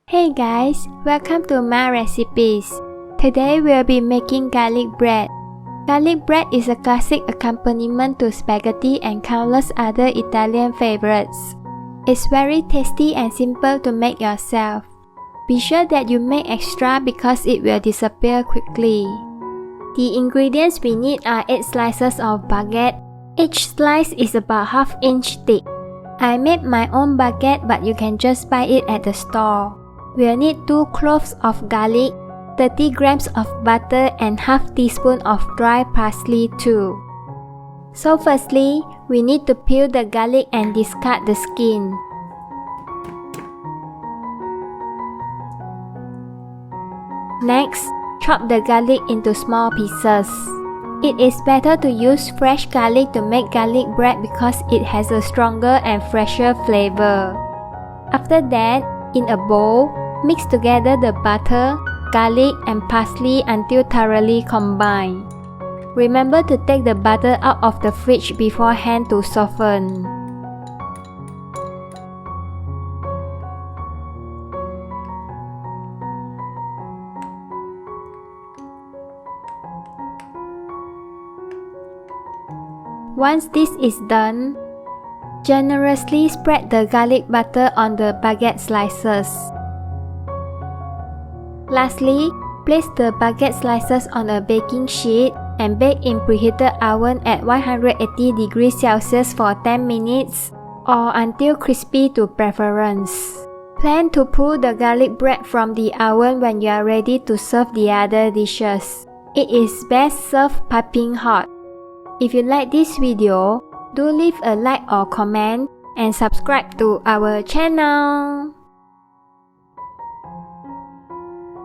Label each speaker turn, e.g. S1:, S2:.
S1: Hey guys, welcome to my recipes. Today we'll be making garlic bread. Garlic bread is a classic accompaniment to spaghetti and countless other Italian favorites. It's very tasty and simple to make yourself. Be sure that you make extra because it will disappear quickly. The ingredients we need are 8 slices of baguette. Each slice is about ½ inch thick. I made my own baguette, but you can just buy it at the store. We'll need 2 cloves of garlic, 30 grams of butter and ½ teaspoon of dry parsley too. So firstly, we need to peel the garlic and discard the skin. Next, chop the garlic into small pieces. It is better to use fresh garlic to make garlic bread because it has a stronger and fresher flavor. After that, in a bowl, mix together the butter, garlic, and parsley until thoroughly combined. Remember to take the butter out of the fridge beforehand to soften. Once this is done, generously spread the garlic butter on the baguette slices. Lastly, place the baguette slices on a baking sheet and bake in preheated oven at 180 degrees Celsius for 10 minutes or until crispy to preference. Plan to pull the garlic bread from the oven when you are ready to serve the other dishes. It is best served piping hot. If you like this video, do leave a like or comment and subscribe to our channel.